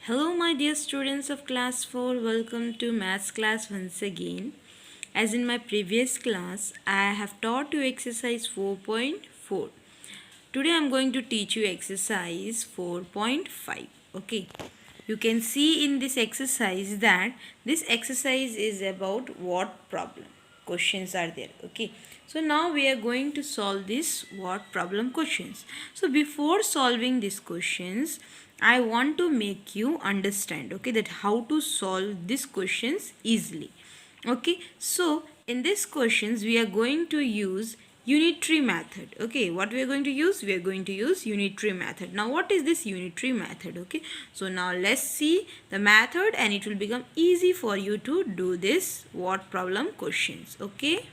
Hello, my dear students of class 4. Welcome to maths class once again. As in my previous class, I have taught you exercise 4.4. Today I am going to teach you exercise 4.5. Okay. You can see in this exercise that this exercise is about what problem questions are there. Okay. So now we are going to solve this what problem questions. So before solving these questions, I want to make you understand, okay, that how to solve these questions easily. Okay, so in these questions we are going to use unitary method. Okay, what we are going to use? We are going to use unitary method. Now what is this unitary method? Okay, so now let's see the method and it will become easy for you to do this what problem questions. Okay.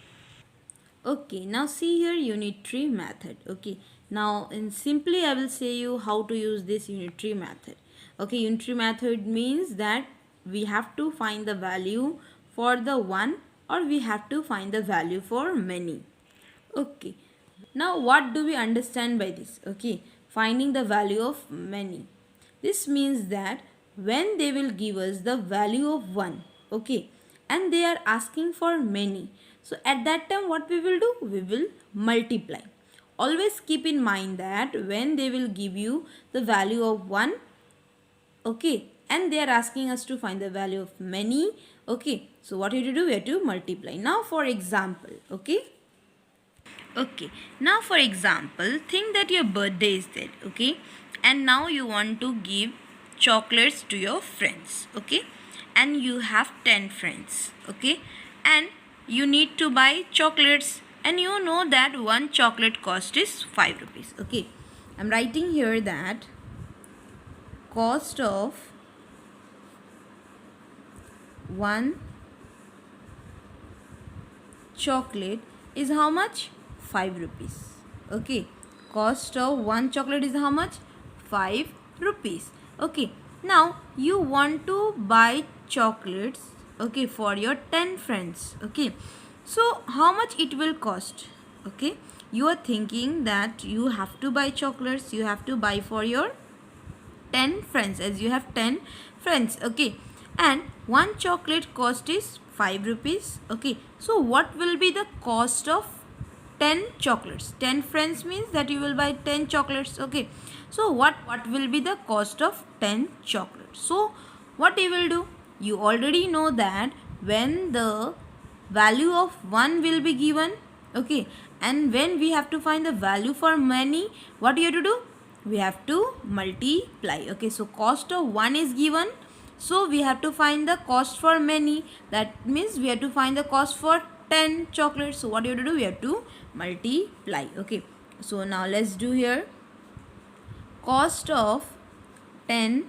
Okay, now see here unitary method. Okay, now in simply I will say you how to use this unitary method. Okay, unitary method means that we have to find the value for the one or we have to find the value for many. Okay, now what do we understand by this? Okay, finding the value of many. This means that when they will give us the value of 1, okay, and they are asking for many, so at that time what we will do? We will multiply. Always keep in mind that when they will give you the value of 1, okay, and they are asking us to find the value of many, okay, so what you have to do? We have to multiply. Now for example, okay. Okay, now for example, think that your birthday is there, okay, and now you want to give chocolates to your friends, okay, and you have 10 friends, okay, and you need to buy chocolates, and you know that one chocolate cost is 5 rupees, okay. I'm writing here that cost of one chocolate is how much? 5 rupees. Okay, cost of one chocolate is how much? 5 rupees. Okay, now you want to buy chocolates, okay, for your 10 friends. Okay, so how much it will cost? Okay, you are thinking that you have to buy chocolates, you have to buy for your 10 friends, as you have 10 friends, okay, and one chocolate cost is 5 rupees. Okay, so what will be the cost of 10 chocolates? 10 friends means that you will buy 10 chocolates, okay, so what will be the cost of 10 chocolates? So what you will do? You already know that when the value of 1 will be given, okay, and when we have to find the value for many, what you have to do? We have to multiply. Okay, so cost of 1 is given, so we have to find the cost for many. That means we have to find the cost for 10 chocolates. So what you have to do? We have to multiply. Okay, so now let's do here. Cost of 10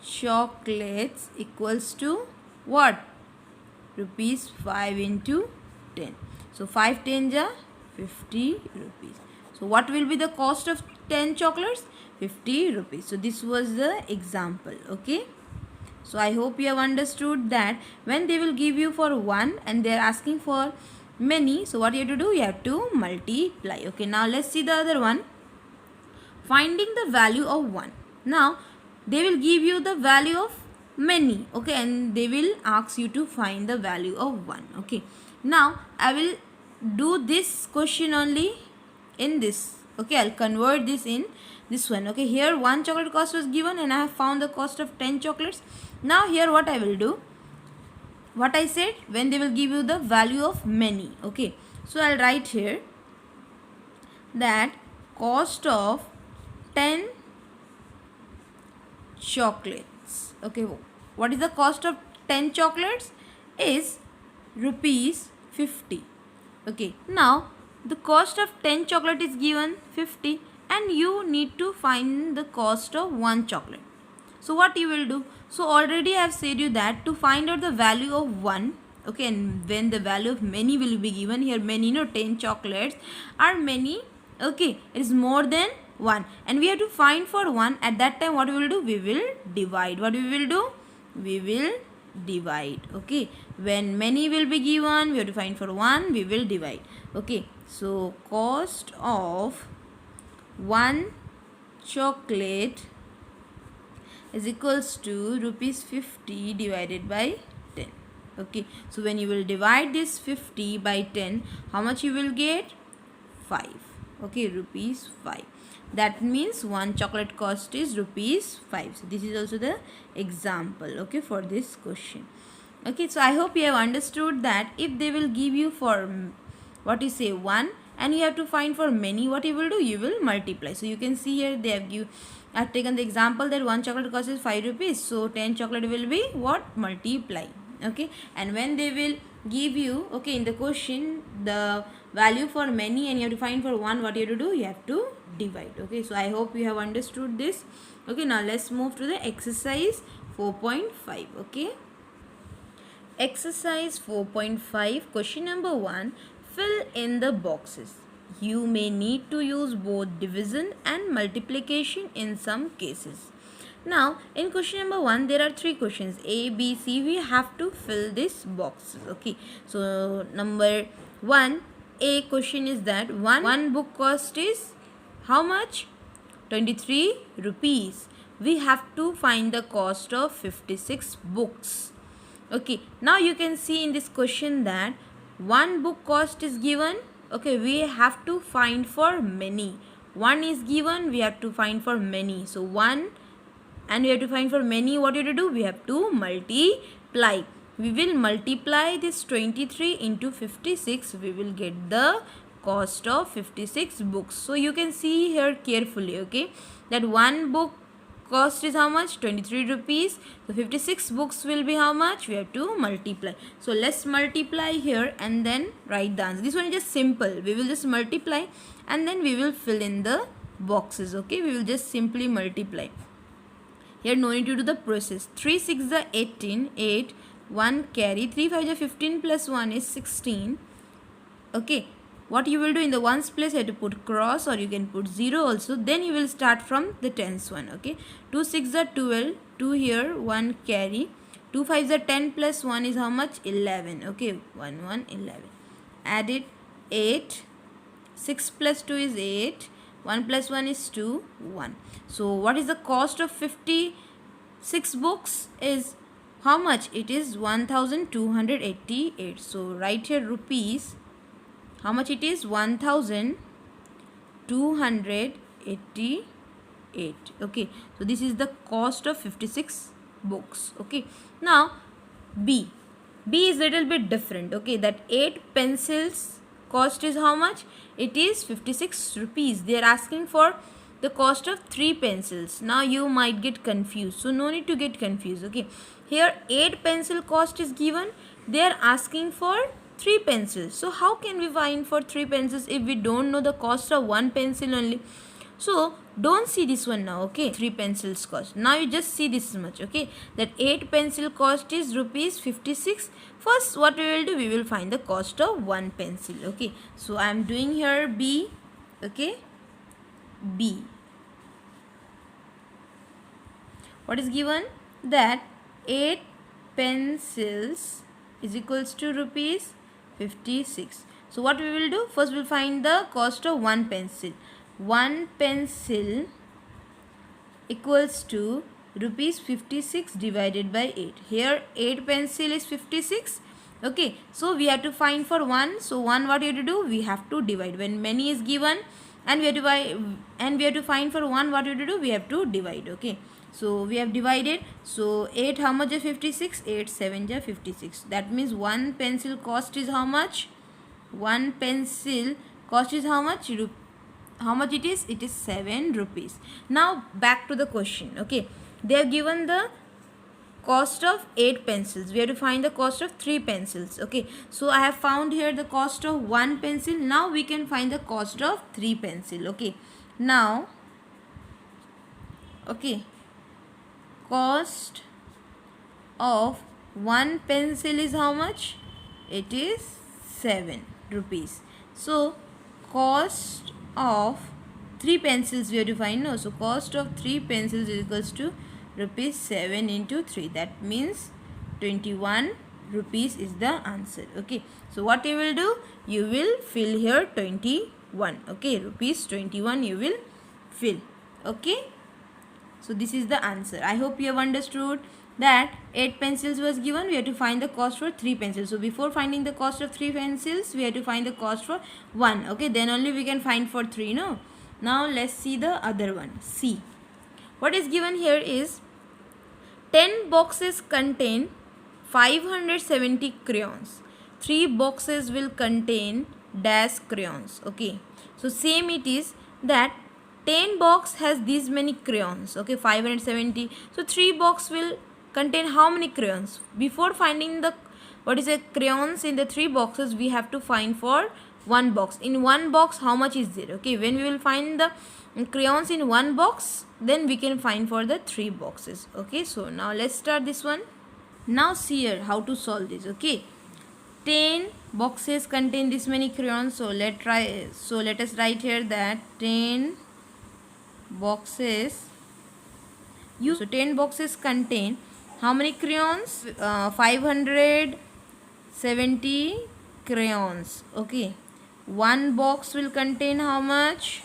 chocolates equals to what? Rupees 5 into 10. So 5 10 ja 50 rupees. So what will be the cost of 10 chocolates? 50 rupees. So this was the example. Okay. So I hope you have understood that when they will give you for one and they are asking for many, so what you have to do? You have to multiply. Okay. Now let's see the other one. Finding the value of 1. Now they will give you the value of many, okay, and they will ask you to find the value of 1. Okay, now I will do this question only in this. Okay, I'll convert this in this one. Okay, here one chocolate cost was given and I have found the cost of 10 chocolates. Now here what I will do? What I said, when they will give you the value of many. Okay, so I'll write here that cost of 10 chocolates. Okay, what is the cost of 10 chocolates? Is rupees 50. Okay, now the cost of 10 chocolate is given 50 and you need to find the cost of one chocolate. So what you will do? So already I have said you that to find out the value of one, okay, and when the value of many will be given here, many, 10 chocolates are many, okay, it is more than 1 and we have to find for 1. At that time what we will do? We will divide. What we will do? We will divide. Okay, when many will be given, we have to find for 1, we will divide. Okay, so cost of one chocolate is equals to rupees 50 divided by 10. Okay, so when you will divide this 50 by 10, how much you will get? 5. Okay, rupees 5. That means one chocolate cost is rupees 5. So this is also the example, okay, for this question. Okay, so I hope you have understood that if they will give you for what you say 1 and you have to find for many, what you will do? You will multiply. So you can see here they have taken the example that one chocolate cost is 5 rupees. So 10 chocolate will be what? Multiply. Okay, and when they will give you, okay, in the question the value for many and you have to find for one, what you have to do? You have to divide. Okay, so I hope you have understood this. Okay, now let's move to the exercise 4.5. okay, exercise 4.5 question number 1, fill in the boxes. You may need to use both division and multiplication in some cases. Now in question number 1 there are 3 questions A, B, C. We have to fill these boxes. Okay, so number 1 A question is that one book cost is how much? 23 rupees. We have to find the cost of 56 books. Okay, now you can see in this question that one book cost is given. Okay, we have to find for many. One is given, we have to find for many. So one, and we have to find for many, what you have to do? We have to multiply. We will multiply this 23 into 56. We will get the cost of 56 books. So you can see here carefully, okay, that one book cost is how much? 23 rupees. So 56 books will be how much? We have to multiply. So let's multiply here and then write the answer. This one is just simple. We will just multiply and then we will fill in the boxes. Okay, we will just simply multiply. Here no need to do the process. 3 6 are 18, 8, 1 carry, 3 5 are 15 plus 1 is 16. Okay, what you will do in the ones place, you have to put cross or you can put 0 also. Then you will start from the tens one. Okay, 2 6 are 12, 2 here, 1 carry, 2 5 are 10 plus 1 is how much? 11. Okay, 1 1 11. Add it 8, 6 plus 2 is 8, 1 plus 1 is 2, 1. So what is the cost of 56 books is how much? It is 1288. So write here rupees. How much it is? 1288. Okay, so this is the cost of 56 books. Okay, now B is little bit different. Okay, that 8 pencils cost is how much? It is 56 rupees. They are asking for the cost of 3 pencils. Now you might get confused, so no need to get confused. Okay, here 8 pencil cost is given. They are asking for 3 pencils. So how can we find for 3 pencils if we don't know the cost of 1 pencil only? So don't see this one now. Okay, 3 pencils cost. Now you just see this much. Okay, that 8 pencil cost is rupees 56. First what we will do? We will find the cost of 1 pencil. Okay, so I am doing here B. Okay, B. What is given? That 8 pencils is equals to rupees 56. So what we will do? First we will find the cost of 1 pencil. 1 pencil equals to rupees 56 divided by 8. Here 8 pencil is 56. Okay, so we have to find for 1. So 1, what you have to do? We have to divide. When many is given and we have to find for 1, what you have to do? We have to divide. Okay, so we have divided. So 8, how much is 56? 8 7 is 56. That means 1 pencil cost is how much? 1 pencil cost is how much? How much it is? It is 7 rupees. Now back to the question. Okay, they have given the cost of 8 pencils. We have to find the cost of 3 pencils. Okay, so I have found here the cost of 1 pencil. Now we can find the cost of 3 pencil. Okay, now okay, cost of 1 pencil is how much? It is 7 rupees. So cost of 3 pencils we have to find. No, so cost of 3 pencils is equals to rupees 7 into 3. That means 21 rupees is the answer. Okay, so what you will do? You will fill here 21. Okay, rupees 21 you will fill. Okay, So this is the answer. I hope you have understood that 8 pencils was given. We have to find the cost for 3 pencils. So before finding the cost of 3 pencils, we have to find the cost for 1. Okay, then only we can find for 3. No. Now let's see the other one. C. What is given here is 10 boxes contain 570 crayons. 3 boxes will contain dash crayons. Okay, so same it is that 10 box has these many crayons. Okay, 570. So 3 box will contain how many crayons? Before finding the crayons in the 3 boxes, we have to find for 1 box. In 1 box, how much is there? Okay, when we will find the crayons in 1 box, then we can find for the 3 boxes. Okay, so now let's start this one. Now see here how to solve this. Okay, 10 boxes contain this many crayons. So let us write here that 10 boxes. So 10 boxes contain how many crayons? 570 crayons. Okay, 1 box will contain how much?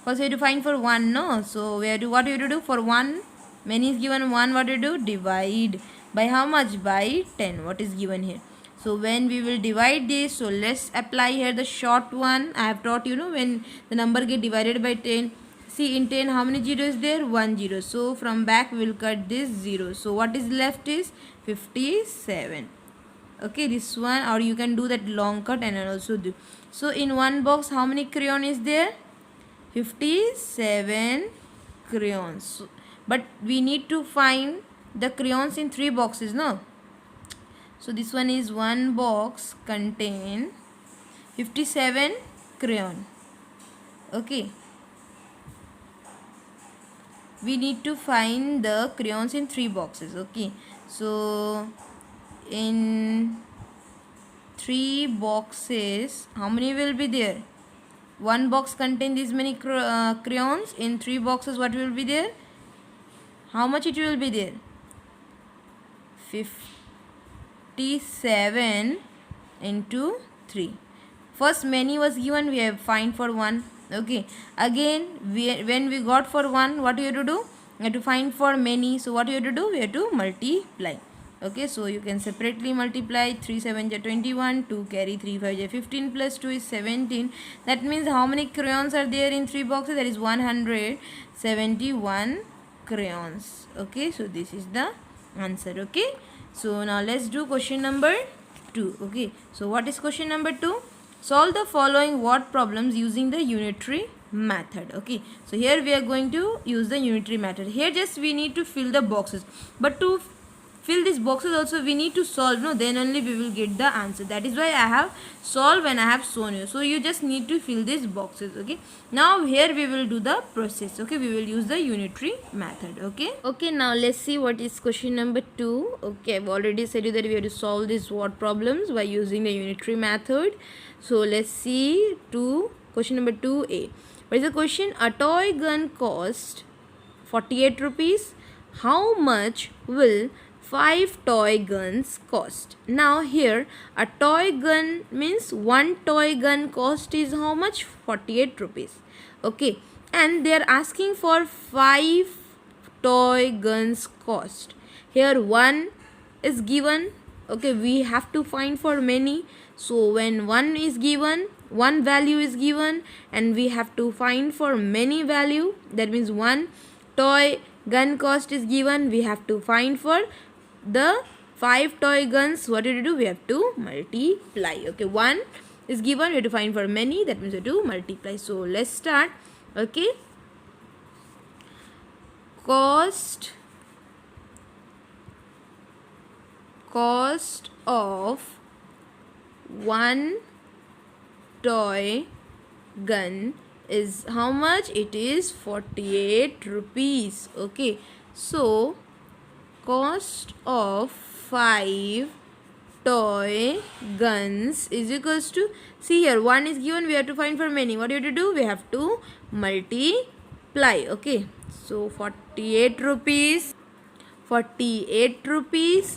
First we have to find for 1, no? So we have to, what we have to do for 1? Many is given 1, what we do? Divide. By how much? By 10. What is given here? So when we will divide this, so let's apply here the short one. I have taught you know when the number get divided by 10. See in 10 how many zeros is there? 1 0. So from back we will cut this 0. So what is left is 57. Okay, this one, or you can do that long cut and also do. So in 1 box how many crayon is there? 57 crayons. But we need to find the crayons in 3 boxes, no? So this one is 1 box contain 57 crayon. Okay, we need to find the crayons in 3 boxes. Okay, so in 3 boxes how many will be there? 1 box contain this many crayons. In 3 boxes what will be there? How much it will be there? 57 into 3. First many was given, we have find for 1. Okay, again when we got for 1, what we have to do? We have to find for many. So what we have to do? We have to multiply. Okay, so you can separately multiply. 3 7 is 21, 2 carry 3 5 is 15 plus 2 is 17. That means how many crayons are there in 3 boxes? That is 171 crayons. Okay, so this is the answer. Okay, so now let's do question number 2. Okay, so what is question number 2? Solve the following word problems using the unitary method. Okay, so here we are going to use the unitary method. Here just we need to fill the boxes, but to fill these boxes also we need to solve, no? Then only we will get the answer. That is why I have solved and I have shown you. So you just need to fill these boxes. Okay, now here we will do the process. Okay, we will use the unitary method. Okay, now let's see what is question number 2. Okay, I've already said you that we have to solve these word problems by using the unitary method. So let's see to question number 2a. What is the question? A toy gun cost 48 rupees. How much will 5 toy guns cost? Now here a toy gun means 1 toy gun cost is how much? 48 rupees. Okay, and they are asking for 5 toy guns cost. Here 1 is given. Okay, we have to find for many. So when 1 is given, 1 value is given and we have to find for many value. That means 1 toy gun cost is given, we have to find for the 5 toy guns. What do you do? We have to multiply. Okay, 1 is given, we have to find for many, that means we have to multiply. So let's start. Okay, cost of 1 toy gun is how much? It is 48 rupees. Okay, so cost of 5 toy guns is equals to, see here 1 is given, we have to find for many. What do you have to do? We have to multiply. Okay, so 48 rupees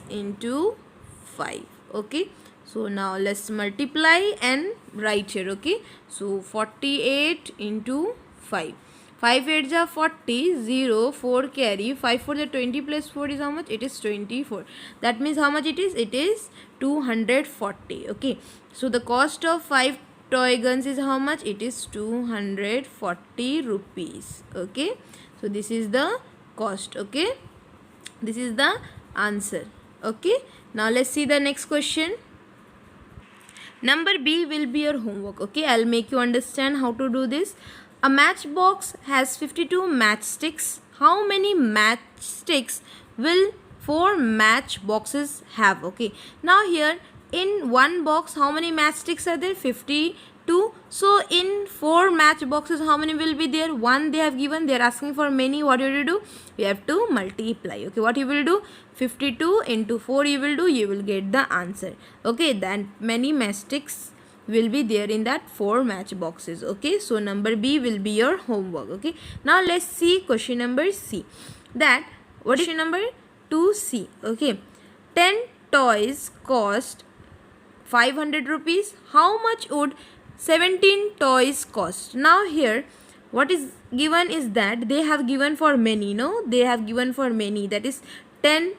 into 5. Okay, so now let's multiply and write here. Okay, so 48 into 5. 5 8s are 40, 0, 4 carry, 5 4 are 20 plus 4 is how much? It is 24. That means how much it is? It is 240. Okay. So the cost of 5 toy guns is how much? It is 240 rupees. Okay. So this is the cost. Okay. This is the answer. Okay. Now let's see the next question. Number B will be your homework. Okay, I'll make you understand how to do this. A matchbox has 52 matchsticks. How many matchsticks will 4 matchboxes have? Okay, now here in one box, how many matchsticks are there? 52. So in 4 matchboxes, how many will be there? 1 they have given. They are asking for many. What you have to do? You have to multiply. Okay, what you will do? 52 into 4 you will do. You will get the answer. Okay, then many matchsticks will be there in that 4 matchboxes. Okay, so number B will be your homework. Okay, now let's see question number C. That what is question number 2C? Okay, 10 toys cost 500 rupees. How much would 17 toys cost? Now here what is given is that they have given for many. No, they have given for many. That is 10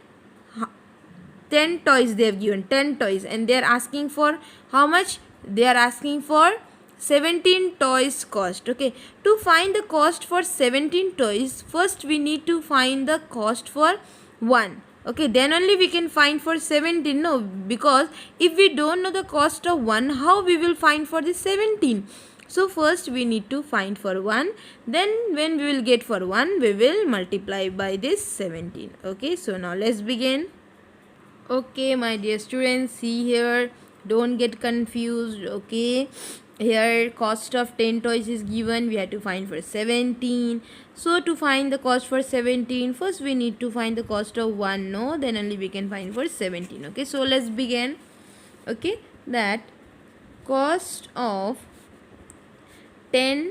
toys they have given, 10 toys, and they are asking for how much? They are asking for 17 toys cost. Okay, to find the cost for 17 toys, first we need to find the cost for 1. Okay, then only we can find for 17. No, because if we don't know the cost of 1, how we will find for the 17? So first we need to find for 1, then when we will get for 1, we will multiply by this 17. Okay, so now let's begin. Okay, my dear students, see here, don't get confused. Okay, here cost of 10 toys is given. We have to find for 17. So to find the cost for 17, first we need to find the cost of 1. No, then only we can find for 17. Okay, so let's begin. Okay, that cost of 10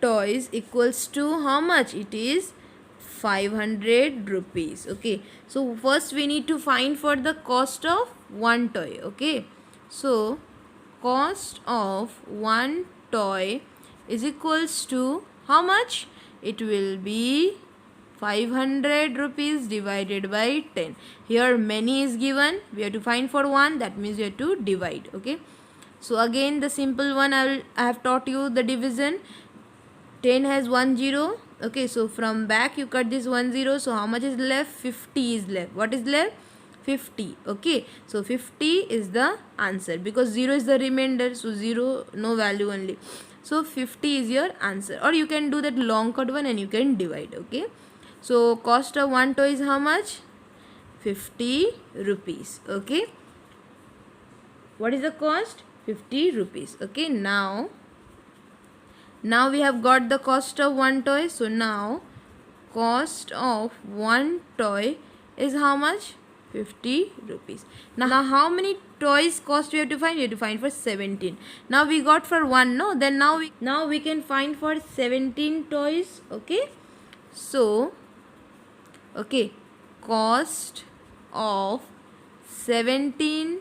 toys equals to how much? It is 500 rupees. Okay, so first we need to find for the cost of 1 toy. Okay, so cost of 1 toy is equals to how much? It will be 500 rupees divided by 10. Here many is given. We have to find for 1. That means we have to divide. Okay, so again the simple one, I have taught you the division. 10 has 1 0. Okay, so from back you cut this 1 0. So how much is left? 50 is left. What is left? 50. Okay, so 50 is the answer because 0 is the remainder. So 0 no value only. So 50 is your answer, or you can do that long cut one and you can divide. Okay, so cost of 1 toy is how much? 50 rupees. Okay, what is the cost? 50 rupees. Okay, now we have got the cost of 1 toy. So now cost of 1 toy is how much? 50 rupees. Now how many toys cost we have to find? We have to find for 17. Now we got for 1. No, then now we can find for 17 toys. Okay, so okay, cost of 17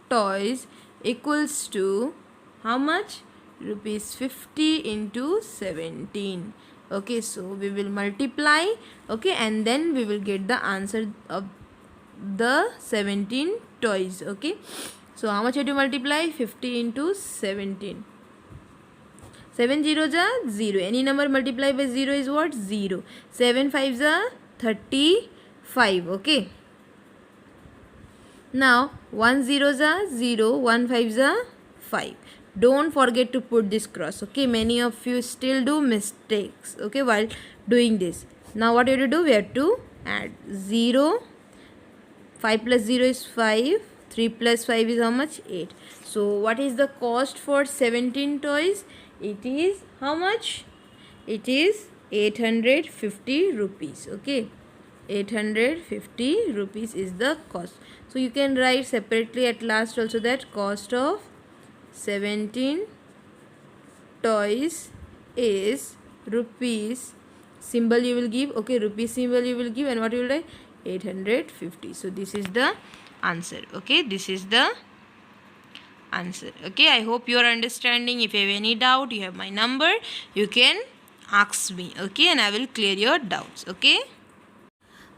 toys equals to how much? Rupees 50 into 17. Okay, so we will multiply. Okay, and then we will get the answer of the 17 toys. Okay, so how much have to multiply? 50 into 17. 7 zeros are 0. Any number multiplied by 0 is what? 0. 7 fives are 35. Okay, now 1 zeros are 0. 1 fives are 5. Don't forget to put this cross. Okay, many of you still do mistakes. Okay, while doing this. Now what you have to do? We have to add 0. 5 plus 0 is 5. 3 plus 5 is how much? 8. So what is the cost for 17 toys? It is how much? It is 850 rupees. Okay, 850 rupees is the cost. So you can write separately at last also that cost of 17 toys is rupees, symbol you will give. Okay, rupees symbol you will give, and what you will write? 850. So this is the answer. Okay, this is the answer. Okay, I hope you are understanding. If you have any doubt, you have my number, you can ask me, okay, and I will clear your doubts, okay.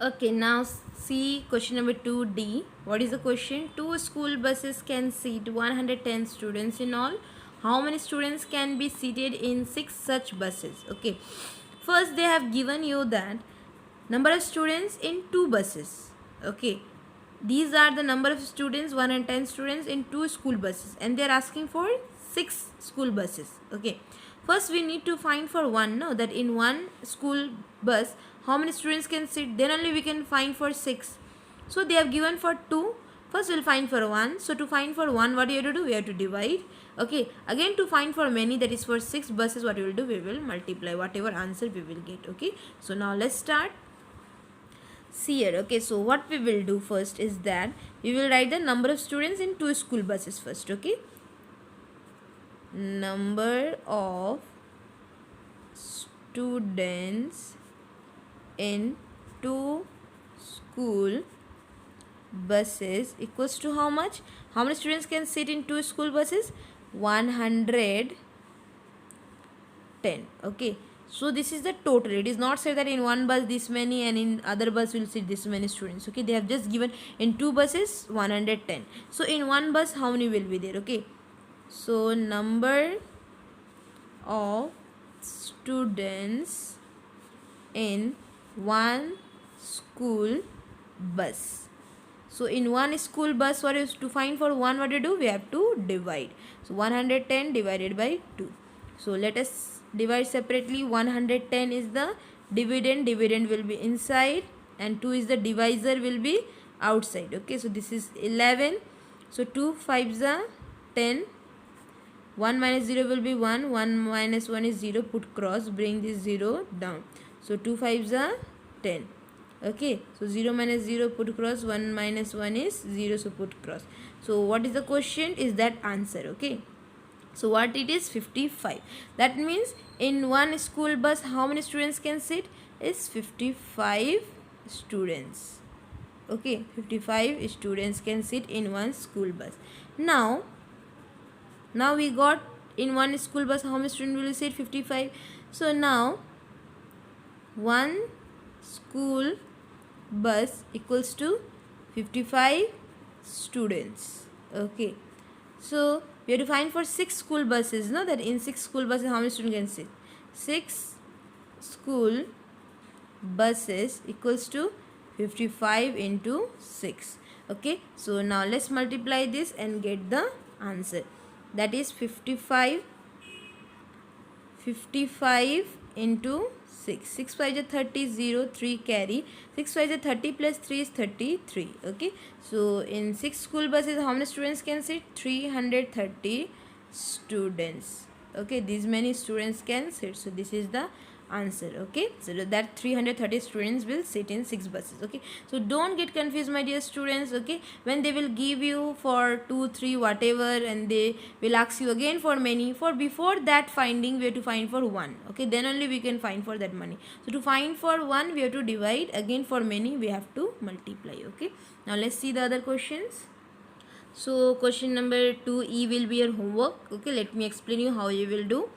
Okay, now see question number 2D. What is the question? Two school buses can seat 110 students in all. How many students can be seated in 6 such buses? Okay, first they have given you that number of students in 2 buses. Okay, these are the number of students, 110 students in 2 school buses, and they are asking for 6 school buses. Okay, first we need to find for one, no, that in one school bus how many students can sit, then only we can find for 6. So they have given for 2. First we'll find for 1. So to find for 1, what do you have to do? We have to divide. Okay, again to find for many, that is for 6 buses, what we will do? We will multiply whatever answer we will get. Okay, so now let's start. See here. Okay, so what we will do first is that we will write the number of students in 2 school buses first. Okay, number of students in 2 school buses equals to how much? How many students can sit in 2 school buses? 110. Okay, so this is the total. It is not said that in one bus this many and in other bus will sit this many students. Okay, they have just given in 2 buses 110. So in one bus how many will be there? Okay, so number of students in one school bus. So in one school bus, what is to find for one? What do you do? We have to divide. So 110 divided by 2. So let us divide separately. 110 is the dividend. Dividend will be inside, and 2 is the divisor, will be outside. Okay, so this is 11. So 2 5s are 10. 1 minus 0 will be 1. 1 minus 1 is 0. Put cross. Bring this 0 down. So 2 5s are 10. Okay, so 0 minus 0, put cross. 1 minus 1 is 0, so put cross. So what is the question? Is that answer? Okay, so what it is? 55. That means in one school bus how many students can sit? Is 55 students. Okay, 55 students can sit in one school bus. Now we got in one school bus how many students will sit? 55. So now one school bus equals to 55 students. Okay, so we have to find for 6 school buses, no, that in 6 school buses how many students can sit? 6 school buses equals to 55 into 6. Okay, so now let's multiply this and get the answer. That is 55 into 6. 6 5 is 30, 0, 3 carry. 6 5 is 30 plus 3 is 33. Okay, so in 6 school buses how many students can sit? 330 students. Okay, these many students can sit. So this is the answer. Okay, so that 330 students will sit in 6 buses. Okay, so don't get confused, my dear students. Okay, when they will give you for 2 3 whatever, and they will ask you again for many, for before that finding we have to find for 1. Okay, then only we can find for that money. So to find for 1 we have to divide, again for many we have to multiply. Okay, now let's see the other questions. So question number 2E will be your homework. Okay, let me explain you how you will do.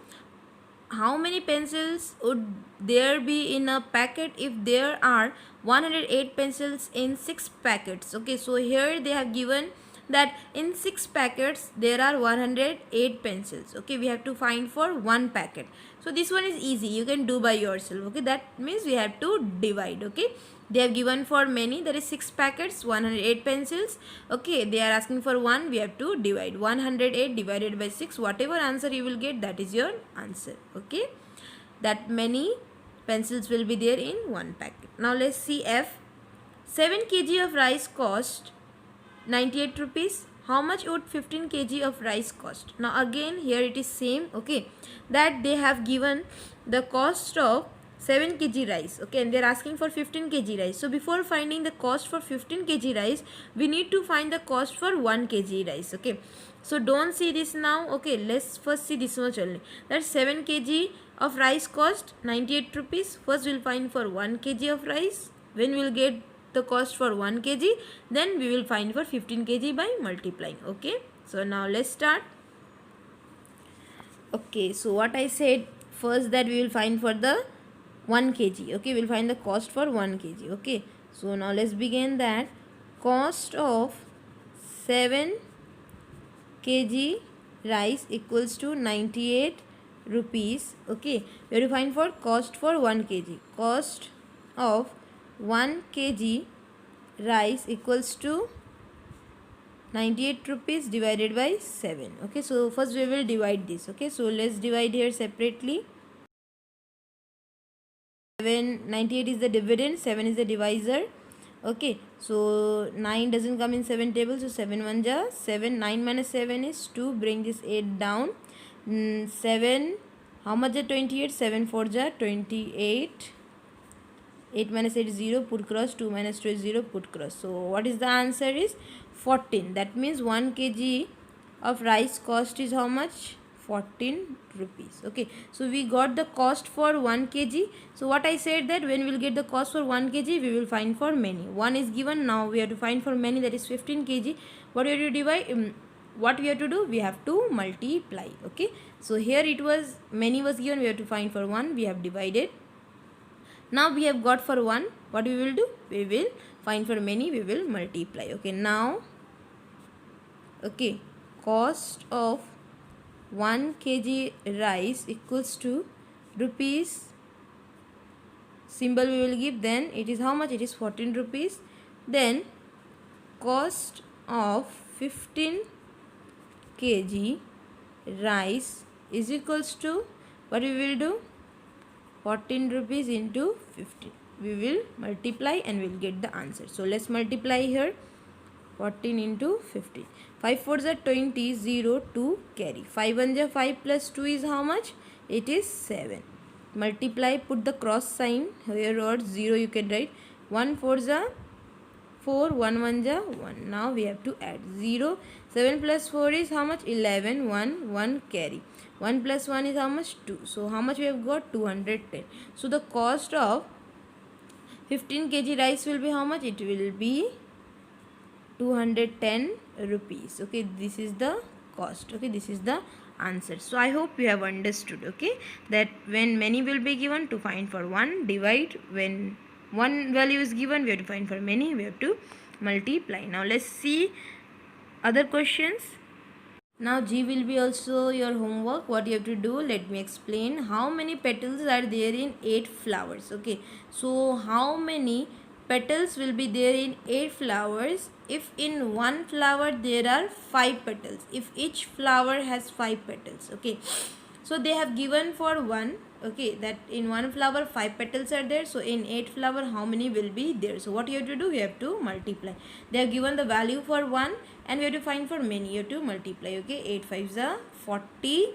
How many pencils would there be in a packet if there are 108 pencils in 6 packets? Okay, so here they have given that in 6 packets there are 108 pencils. Okay, we have to find for one packet. So this one is easy, you can do by yourself. Okay, that means we have to divide. Okay, they have given for many, there is 6 packets, 108 pencils. Okay, they are asking for 1, we have to divide. 108 divided by 6, whatever answer you will get, that is your answer. Okay, that many pencils will be there in one packet. Now let's see F. 7 kg of rice cost 98 rupees. How much would 15 kg of rice cost? Now again here it is same. Okay, that they have given the cost of 7 kg rice. Okay, and they are asking for 15 kg rice. So before finding the cost for 15 kg rice, we need to find the cost for 1 kg rice. Okay, so don't see this now. Okay, let's first see this much only. That 7 kg of rice cost 98 rupees. First we'll find for 1 kg of rice. When we'll get the cost for 1 kg, then we will find for 15 kg by multiplying. Okay, so now let's start. Okay, so what I said, first that we will find for the 1 kg. Okay, we'll find the cost for 1 kg. Okay, so now let's begin that. Cost of 7 kg rice equals to 98 rupees. Okay, we have to find for cost for 1 kg. Cost of 1 kg rice equals to 98 rupees divided by 7. Okay, so first we will divide this. Okay, so let's divide here separately. 98 is the dividend, 7 is the divisor. Okay, so 9 doesn't come in 7 table, so 7 1 ja 7. 9 minus 7 is 2. Bring this 8 down. 7, how much is 28? 7 4 ja 28. 8 minus 8 is 0, put cross. 2 minus 2 is 0, put cross. So what is the answer is 14. That means 1 kg of rice cost is how much? 14 rupees. Okay, so we got the cost for 1 kg. So what I said, that when we will get the cost for 1 kg, we will find for many. 1 is given, now we have to find for many, that is 15 kg. What we have to divide? What we have to do? We have to multiply. Okay, so here it was many was given, we have to find for 1, we have divided. Now we have got for 1, what we will do? We will find for many, we will multiply. Okay, now, okay, cost of 1 kg rice equals to rupees, symbol we will give, then it is how much? It is 14 rupees. Then cost of 15 kg rice is equals to, what we will do? 14 rupees into 15. We will multiply and we will get the answer. So let's multiply here. 14 into 15. 5 4s are 20, 0, 2 carry. 5 1s are 5 plus 2 is how much? It is 7. Multiply, put the cross sign here, or 0 you can write. 1 4s are 4, 1 1s are 1. Now we have to add 0. 7 plus 4 is how much? 11, 1, 1 carry. 1 plus 1 is how much? 2. So how much we have got? 210. So the cost of 15 kg rice will be how much? It will be 210 rupees. Okay, this is the cost. Okay, this is the answer. So I hope you have understood. Okay, that when many will be given, to find for 1, divide. When one value is given, we have to find for many, we have to multiply. Now let's see other questions. Now G will be also your homework. What you have to do, let me explain. How many petals are there in 8 flowers? Okay, so how many petals will be there in 8 flowers if in one flower there are 5 petals, if each flower has 5 petals? Okay, so they have given for 1, okay, that in one flower 5 petals are there. So in 8 flower how many will be there? So what you have to do, you have to multiply. They have given the value for 1 and we have to find for many, you have to multiply. Okay, 8 5s are 40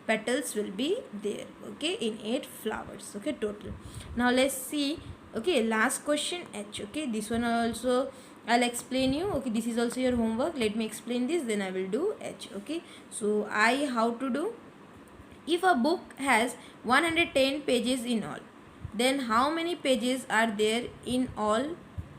petals will be there, okay, in 8 flowers. Okay, total. Now let's see. Okay, last question, H. Okay, this one also I'll explain you. Okay, this is also your homework. Let me explain this, then I will do H. Okay, so I, how to do? If a book has 110 pages in all, then how many pages are there in all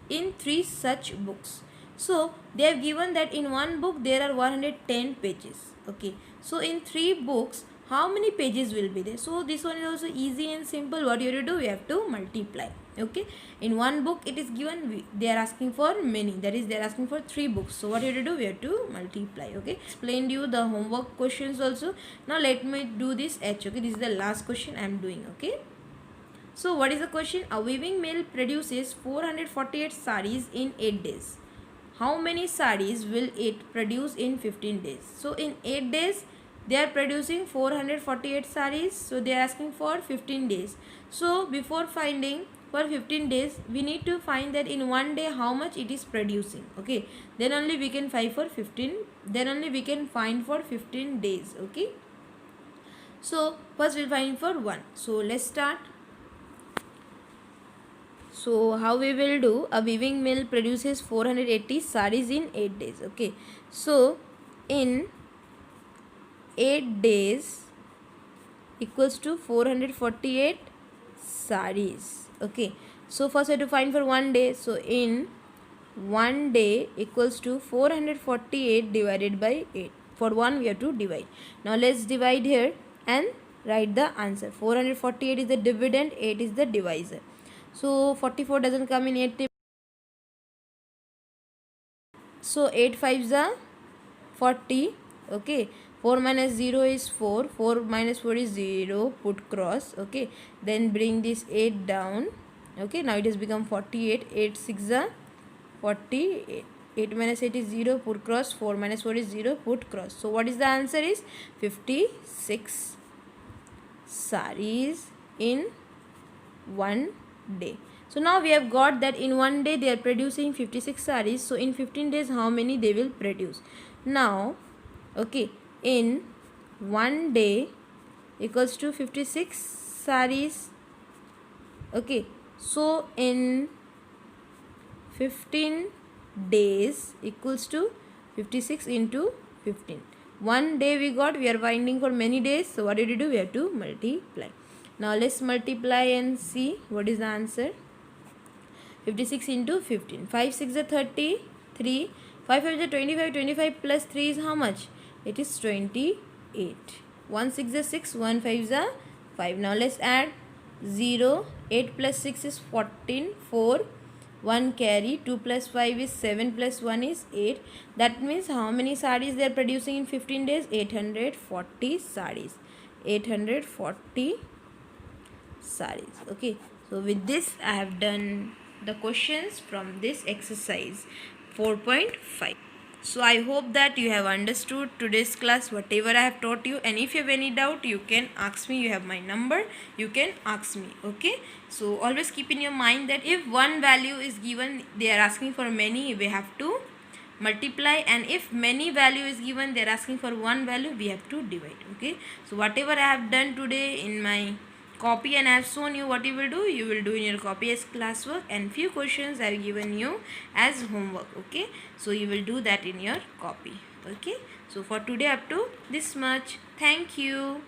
in 3 such books? So they have given that in one book there are 110 pages. Okay, so in 3 books how many pages will be there? So this one is also easy and simple. What you have to do, you have to multiply. Okay, in one book it is given, they are asking for many, that is they are asking for 3 books. So what you have to do, we have to multiply. Okay, explained you the homework questions also. Now let me do this H. Okay, this is the last question I am doing. Okay, so what is the question? A weaving mill produces 448 sarees in 8 days. How many sarees will it produce in 15 days? So in 8 days they are producing 448 sarees, so they are asking for 15 days. So before finding for 15 days, we need to find that in one day how much it is producing. Okay, then only we can find for 15, then only we can find for 15 days. Okay, so first we'll find for 1. So let's start. So how we will do, a weaving mill produces 480 sarees in 8 days. Okay, so in 8 days equals to 448 sarees. Okay, so first I have to find for 1 day. So in 1 day equals to 448 divided by 8. For 1 we have to divide. Now let's divide here and write the answer. 448 is the dividend, 8 is the divisor. So 44 doesn't come in 8 table. So 8 5s are 40. Okay, 4 minus 0 is 4. 4 minus 4 is 0. Put cross. Okay, then bring this 8 down. Okay, now it has become 48. 8 6 are 40. 8 minus 8 is 0. Put cross. 4 minus 4 is 0. Put cross. So what is the answer is 56 sarees in one day. So now we have got that in one day they are producing 56 sarees. So in 15 days how many they will produce? Now, okay, in one day equals to 56 sarees. Okay, so in 15 days equals to 56 into 15. One day we got, we are finding for many days. So what did we do? We have to multiply. Now let's multiply and see what is the answer. 56 into 15. 5 6 is 33. 5 5 is 25. 25 plus 3 is how much? It is 28. 1 6 is 6. 1 5 is 5. Now let's add 0. 8 plus 6 is 14. 4. 1 carry. 2 plus 5 is 7 plus 1 is 8. That means how many sarees they are producing in 15 days? 840 sarees. 840 sarees. Okay, so with this I have done the questions from this exercise 4.5. So I hope that you have understood today's class, whatever I have taught you, and if you have any doubt you can ask me. You have my number, you can ask me. Okay, so always keep in your mind that if one value is given, they are asking for many, we have to multiply, and if many value is given, they are asking for one value, we have to divide. Okay, so whatever I have done today in my copy and I have shown you, what you will do in your copy as classwork, and few questions I have given you as homework. Okay, so you will do that in your copy. Okay, so for today up to this much. Thank you.